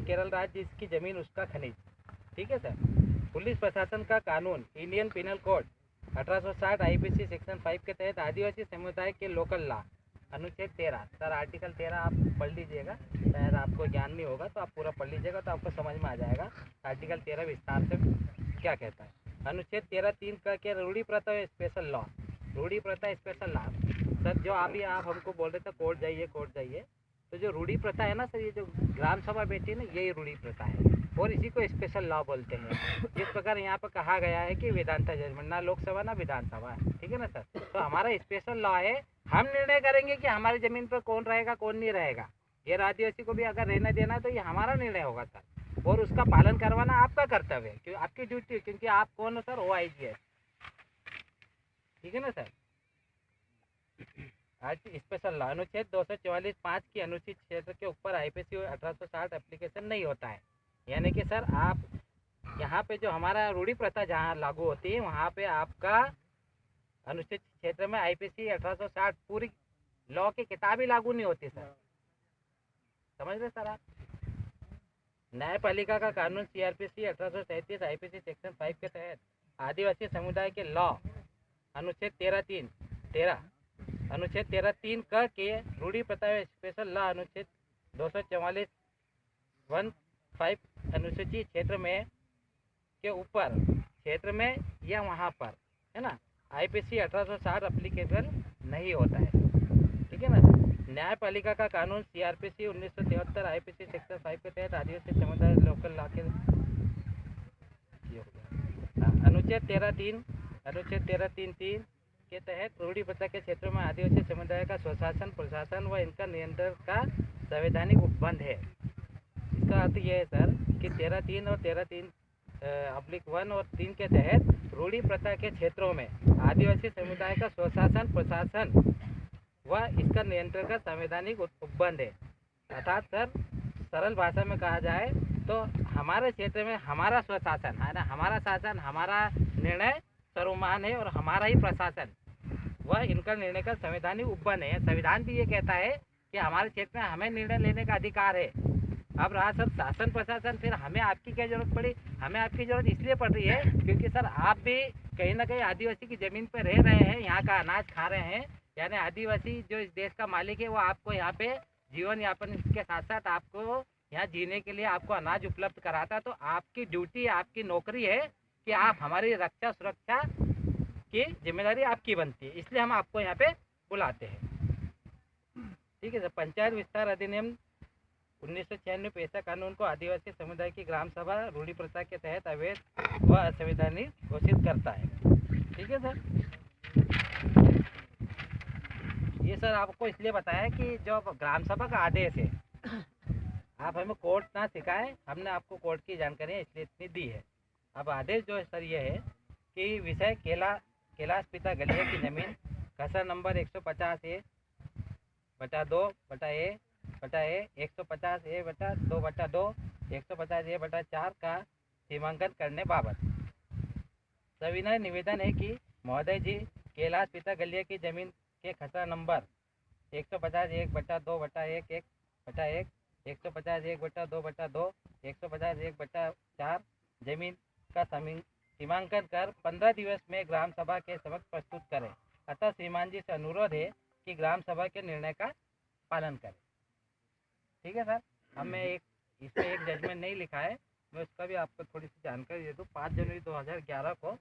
केरल राज्य इसकी ज़मीन उसका खनिज। ठीक है सर। पुलिस प्रशासन का कानून Indian penal code 1860 IPC section 5 के तहत आदिवासी समुदाय के लोकल लॉ अनुच्छेद 13। सर आर्टिकल 13 आप पढ़ लीजिएगा, शायद आपको ज्ञान नहीं होगा तो आप पूरा पढ़ लीजिएगा तो आपको समझ में आ जाएगा आर्टिकल 13 विस्तार से क्या कहता है। अनुच्छेद 13(3) का के रूढ़ी प्रथा स्पेशल लॉ, रूढ़ी प्रथा स्पेशल लॉ। सर जो अभी आप हमको बोल रहे थे कोर्ट जाइए, तो जो रूढ़ी प्रथा है ना सर, ये जो ग्राम सभा बैठी है ना, यही रूढ़ी प्रथा है और इसी को स्पेशल लॉ बोलते हैं। जिस प्रकार यहाँ पर कहा गया है कि वेदांता जजमेंट, ना लोकसभा ना विधानसभा है, ठीक है ना सर। तो हमारा स्पेशल लॉ है, हम निर्णय करेंगे कि हमारी ज़मीन पर कौन रहेगा कौन नहीं रहेगा। गैर आदिवासी को भी अगर रहने देना तो ये हमारा निर्णय होगा सर, और उसका पालन करवाना आपका कर्तव्य है, क्योंकि आपकी ड्यूटी, क्योंकि आप कौन हो सर, OIG है, ठीक है ना सर। आज स्पेशल लॉ अनुच्छेद 244(5) की अनुचित क्षेत्र के ऊपर IPC 1860 एप्लीकेशन नहीं होता है। यानी कि सर आप यहाँ पे जो हमारा रूढ़ी प्रथा जहाँ लागू होती है वहाँ पे आपका अनुचित क्षेत्र में IPC 1860 पूरी लॉ की किताब ही लागू नहीं होती सर, समझ रहे सर आप। न्यायपालिका का कानून CRPC 1837 IPC सेक्शन 5 के तहत आदिवासी समुदाय के लॉ अनुच्छेद 13(3) अनुच्छेद 13(3) क के रूढ़ी प्रथा स्पेशल लॉ अनुच्छेद 244(1)(5) अनुसूचित क्षेत्र में के ऊपर क्षेत्र में या वहाँ पर है ना IPC 1860 एप्लीकेबल नहीं होता है, ठीक है ना। न्यायपालिका का कानून CRPC 1973 IPC सेक्शन 5 के तहत आदिवासी समुदाय लोकल लॉ के अनुच्छेद 13(3) के तहत रूढ़ी प्रथा के क्षेत्रों में आदिवासी समुदाय का स्वशासन प्रशासन व इनका नियंत्रण का संवैधानिक उपबंध है। इसका अर्थ यह है सर कि 13(3) और 13(3)(1) और 3 के तहत रूढ़ी प्रथा के क्षेत्रों में आदिवासी समुदाय का स्वशासन प्रशासन व इसका नियंत्रण का संवैधानिक उपबंध है। अर्थात सर सरल भाषा में कहा जाए तो हमारे क्षेत्र में हमारा स्वशासन है ना, हमारा शासन, हमारा निर्णय सर्वमान्य है और हमारा ही प्रशासन वह इनका निर्णय का संवैधानिक उपबंध है। संविधान भी ये कहता है कि हमारे क्षेत्र में हमें निर्णय लेने का अधिकार है। अब रहा सर शासन प्रशासन, फिर हमें आपकी क्या जरूरत पड़ी, हमें आपकी जरूरत इसलिए पड़ रही है क्योंकि सर आप भी कहीं ना कहीं आदिवासी की ज़मीन पर रह रहे हैं, यहाँ का अनाज खा रहे हैं। यानी आदिवासी जो इस देश का मालिक है वो आपको यहाँ पे जीवन यापन के साथ साथ आपको यहाँ जीने के लिए आपको अनाज उपलब्ध कराता है। तो आपकी ड्यूटी, आपकी नौकरी है कि आप हमारी रक्षा सुरक्षा की जिम्मेदारी आपकी बनती है, इसलिए हम आपको यहाँ पे बुलाते हैं, ठीक है सर। पंचायत विस्तार अधिनियम 1996 ऐसा कानून को आदिवासी समुदाय की ग्राम सभा रूढ़ी प्रथा के तहत अवैध व असंवैधानिक घोषित करता है, ठीक है सर। ये सर आपको इसलिए बताया कि जो ग्राम सभा का आदेश है, आप हमें कोर्ट ना सिखाएं, हमने आपको कोर्ट की जानकारी इसलिए इतनी दी है। अब आदेश जो है सर ये है कि विषय कैलाश पिता गलिया की ज़मीन खसरा नंबर 150A/2/A 150A/2/2 150A/4 का सीमांकन करने बाबत सविनय निवेदन है कि महोदय जी कैलाश पिता गलिया की ज़मीन के खसरा नंबर 150(1/2/1 150(1/2/2 150(1/4) जमीन का सीमांकन कर 15 दिवस में ग्राम सभा के समक्ष प्रस्तुत करें। अतः श्रीमान जी से अनुरोध है कि ग्राम सभा के निर्णय का पालन करें, ठीक है सर। हमें इसमें एक जजमेंट नहीं लिखा है, मैं उसका भी आपको थोड़ी सी जानकारी दे दूँ। 5 जनवरी 2011 को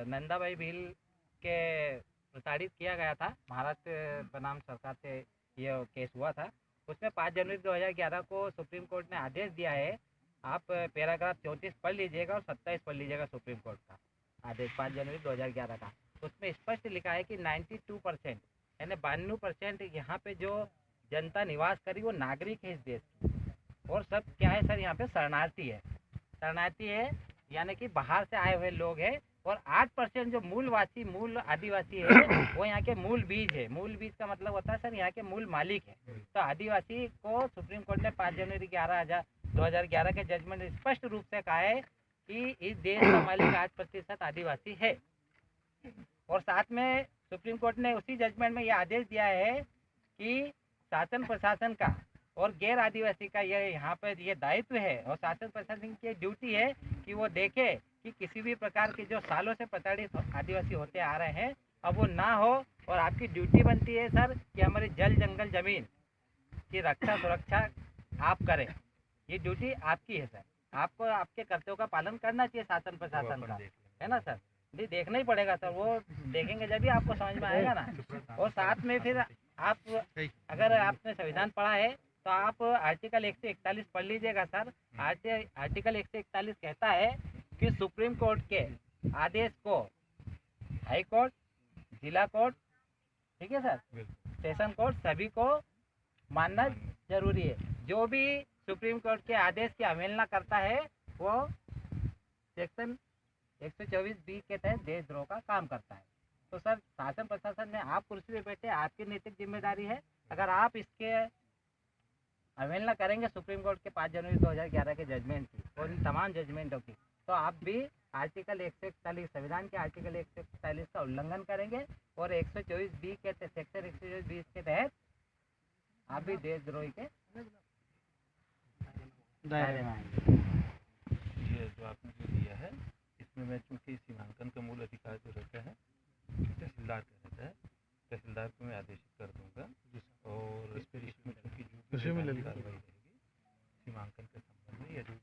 नंदाबाई बिल के प्रताड़ित किया गया था, महाराष्ट्र बनाम सरकार से यह केस हुआ था। उसमें 5 जनवरी 2011 को सुप्रीम कोर्ट ने आदेश दिया है, आप पैराग्राफ 34 पढ़ लीजिएगा और 27 पढ़ लीजिएगा सुप्रीम कोर्ट का आदेश 5 जनवरी 2011 का। उसमें स्पष्ट लिखा है कि 92% यानी 92% यहाँ पे जो जनता निवास करी वो नागरिक है इस देश की, और सब क्या है सर यहाँ पे शरणार्थी है यानी कि बाहर से आए हुए लोग हैं, और 8% जो मूल आदिवासी है वो यहाँ के मूल बीज है। मूल बीज का मतलब होता है सर यहाँ के मूल मालिक है। तो आदिवासी को सुप्रीम कोर्ट ने 5 जनवरी 2011 के जजमेंट स्पष्ट रूप से कहा है कि इस देश का मालिक 8% आदिवासी है। और साथ में सुप्रीम कोर्ट ने उसी जजमेंट में यह आदेश दिया है कि शासन प्रशासन का और गैर आदिवासी का ये यहाँ पे ये दायित्व है और शासन प्रशासन की ड्यूटी है कि वो देखे कि किसी भी प्रकार के जो सालों से प्रताड़ित आदिवासी होते आ रहे हैं अब वो ना हो। और आपकी ड्यूटी बनती है सर कि हमारी जल जंगल जमीन की रक्षा सुरक्षा आप करें। ये ड्यूटी आपकी है सर, आपको आपके कर्तव्यों का पालन करना चाहिए शासन प्रशासन का, है ना सर। जी देखना ही पड़ेगा सर, वो देखेंगे जब भी आपको समझ में आएगा ना। और साथ में फिर आप अगर आपने संविधान पढ़ा है तो आप आर्टिकल 141 पढ़ लीजिएगा सर। आर्टिकल 141 कहता है कि सुप्रीम कोर्ट के आदेश को हाई कोर्ट, जिला कोर्ट, ठीक है सर, सेशन कोर्ट सभी को मानना जरूरी है। जो भी सुप्रीम कोर्ट के आदेश की अवहेलना करता है वो सेक्शन 124B के तहत देशद्रोह का काम करता है। तो सर शासन प्रशासन में आप कुर्सी पे बैठे, आपकी नैतिक जिम्मेदारी है। अगर आप इसके अवहेलना करेंगे सुप्रीम कोर्ट के 5 जनवरी 2011 के जजमेंट की और इन तमाम जजमेंटों की, तो आप भी आर्टिकल 141 संविधान के आर्टिकल 141 का उल्लंघन करेंगे और 124B के सेक्शन 124B के तहत आप भी देशद्रोही के दायरे में आएंगे। ये जो आपने जो दिया है इसमें मैं चूँकि सीमांकन का मूल अधिकार जो रहता है तहसीलदार का रहता है, तहसीलदार को मैं आदेशित कर दूंगा और इसमें चूँकि जो कार्रवाई रहेगी सीमांकन के संबंध में या जो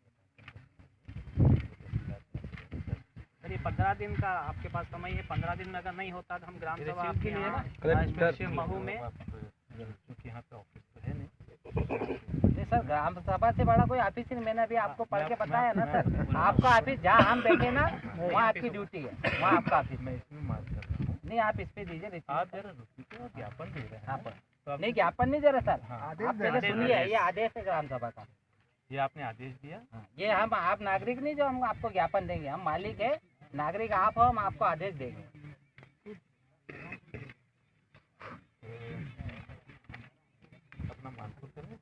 सर ये 15 दिन का आपके पास समय है, 15 दिन में अगर नहीं होता तो हम ग्राम सभा आपके लिए महू में, क्योंकि यहाँ पे ऑफिस तो है नहीं सर ग्राम सभा से बड़ा कोई ऑफिस ही नहीं। मैंने अभी आपको पढ़ के बताया ना सर, आपका ऑफिस जहाँ हम बैठे ना वहाँ आपकी ड्यूटी है, वहाँ आपका ऑफिस। मैं इसमें मार्क कर रहा हूँ, नहीं आप इस पे दीजिए, आप जरा रुकिए और ज्ञापन दे रहे हैं तो नहीं ज्ञापन नहीं दे रहे सर, आप पहले सुनिए, ये आदेश है ग्राम सभा का। ये आपने आदेश दिया, ये हम आप नागरिक नहीं जो हम आपको ज्ञापन देंगे, हम मालिक है, नागरिक आप हो, हम आपको आदेश देंगे। अपना मानपुर करें